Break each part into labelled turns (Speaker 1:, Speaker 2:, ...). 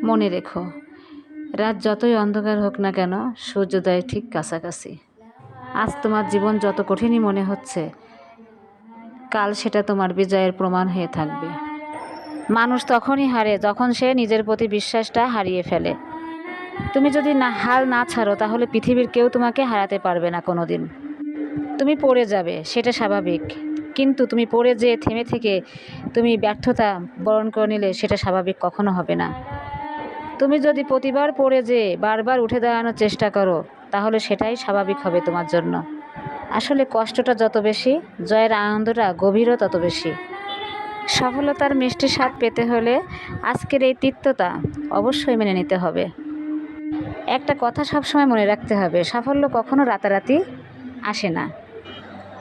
Speaker 1: মনে রেখো, রাত যতই অন্ধকার হোক না কেন, সূর্যোদয় ঠিক কাছাকাছি। আজ তোমার জীবন যত কঠিনই মনে হচ্ছে, কাল সেটা তোমার বিজয়ের প্রমাণ হয়ে থাকবে। মানুষ তখনই হারে যখন সে নিজের প্রতি বিশ্বাসটা হারিয়ে ফেলে। তুমি যদি হাল না ছাড়ো, তাহলে পৃথিবীর কেউ তোমাকে হারাতে পারবে না কোনো দিন। তুমি পড়ে যাবে, সেটা স্বাভাবিক, কিন্তু তুমি পড়ে যেয়ে থেমে থেকে তুমি ব্যর্থতা বরণ করে নিলে সেটা স্বাভাবিক কখনো হবে না। তুমি যদি প্রতিবার পড়ে যেয়ে বারবার উঠে দাঁড়ানোর চেষ্টা করো, তাহলে সেটাই স্বাভাবিক হবে তোমার জন্য। আসলে কষ্টটা যত বেশি, জয়ের আনন্দটা গভীরও তত বেশি। সফলতার মিষ্টি স্বাদ পেতে হলে আজকের এই তিক্ততা অবশ্যই মেনে নিতে হবে। একটা কথা সবসময় মনে রাখতে হবে, সাফল্য কখনো রাতারাতি আসে না।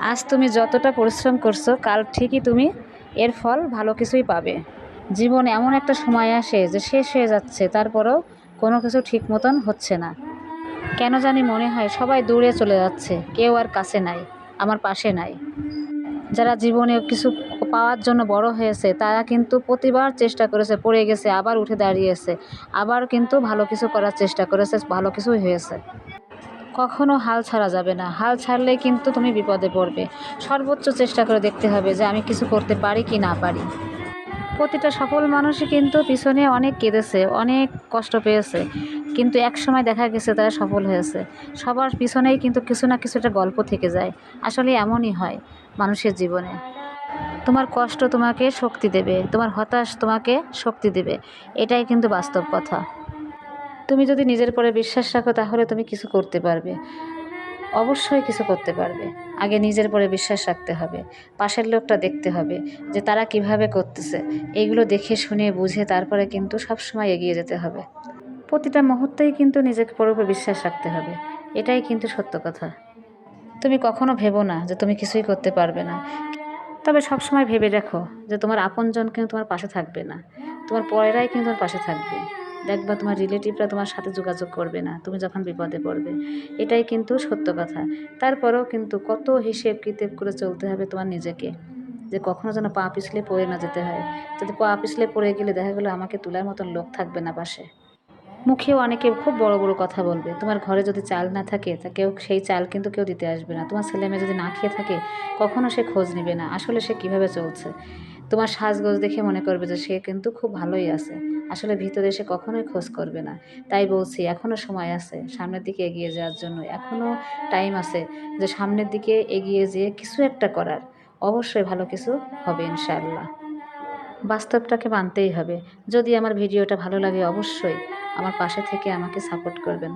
Speaker 1: আজ তুমি যতটা পরিশ্রম করছো, কাল ঠিকই তুমি এর ফল ভালো কিছুই পাবে। জীবন এমন একটা সময় আসে যে শেষ হয়ে যাচ্ছে, তারপরেও কোনো কিছু ঠিক মতন হচ্ছে না। কেন জানি মনে হয় সবাই দূরে চলে যাচ্ছে, কেউ আর কাছে নাই, আমার পাশে নাই। যারা জীবনে কিছু পাওয়ার জন্য বড় হয়েছে, তারা কিন্তু প্রতিবার চেষ্টা করেছে, পড়ে গেছে, আবার উঠে দাঁড়িয়েছে, আবার কিন্তু ভালো কিছু করার চেষ্টা করেছে, ভালো কিছুই হয়েছে। কখনো হাল ছাড়া যাবে না, হাল ছাড়লেই কিন্তু তুমি বিপদে পড়বে। সর্বোচ্চ চেষ্টা করে দেখতে হবে যে আমি কিছু করতে পারি কি না পারি। প্রতিটা সফল মানুষই কিন্তু পিছনে অনেক কেঁদেছে, অনেক কষ্ট পেয়েছে, কিন্তু একসময় দেখা গেছে তারা সফল হয়েছে। সবার পিছনেই কিন্তু কিছু না কিছু একটা গল্প থেকে যায়। আসলে এমনই হয় মানুষের জীবনে। তোমার কষ্ট তোমাকে শক্তি দেবে, তোমার হতাশ তোমাকে শক্তি দেবে, এটাই কিন্তু বাস্তব কথা। তুমি যদি নিজের পরে বিশ্বাস রাখো, তাহলে তুমি কিছু করতে পারবে, অবশ্যই কিছু করতে পারবে। আগে নিজের পরে বিশ্বাস রাখতে হবে, পাশের লোকটা দেখতে হবে যে তারা কিভাবে করতেছে, এইগুলো দেখে শুনে বুঝে তারপরে কিন্তু সবসময় এগিয়ে যেতে হবে। প্রতিটা মুহূর্তেই কিন্তু নিজের উপর বিশ্বাস রাখতে হবে, এটাই কিন্তু সত্য কথা। তুমি কখনো ভেবো না যে তুমি কিছুই করতে পারবে না, তবে সবসময় ভেবে দেখো যে তোমার আপনজন কিন্তু তোমার পাশে থাকবে না, তোমার পরেরাই কিন্তু তোমার পাশে থাকবে। দেখবা তোমার রিলেটিভরা তোমার সাথে যোগাযোগ করবে না তুমি যখন বিপদে পড়বে, এটাই কিন্তু সত্য কথা। তারপরেও কিন্তু কত হিসেব কিতাব করে চলতে হবে তোমার নিজেকে, যে কখনো যেন পা পিছলে পড়ে না যেতে হয়। যদি পা পিছলে পড়ে গেলে দেখা গেলো আমাকে তোলার মতন লোক থাকবে না পাশে। মুখেও অনেকে খুব বড় বড় কথা বলবে, তোমার ঘরে যদি চাল না থাকে তা কেউ সেই চাল কিন্তু কেউ দিতে আসবে না। তোমার ছেলে মেয়ে যদি না খেয়ে থাকে, কখনো সে খোঁজ নেবে না আসলে সে কিভাবে চলছে। তোমার সাজগোজ দেখে মনে করবে যে সে কিন্তু খুব ভালোই আছে, আসলে ভিতরে সে কখনোই খোঁজ করবে না। তাই বলছি, এখনও সময় আছে সামনের দিকে এগিয়ে যাওয়ার জন্য, এখনও টাইম আছে যে সামনের দিকে এগিয়ে যেয়ে কিছু একটা করার। অবশ্যই ভালো কিছু হবে ইনশাআল্লাহ। বাস্তবটাকে মানতেই হবে। যদি আমার ভিডিওটা ভালো লাগে, অবশ্যই আমার পাশে থেকে আমাকে সাপোর্ট করবেন।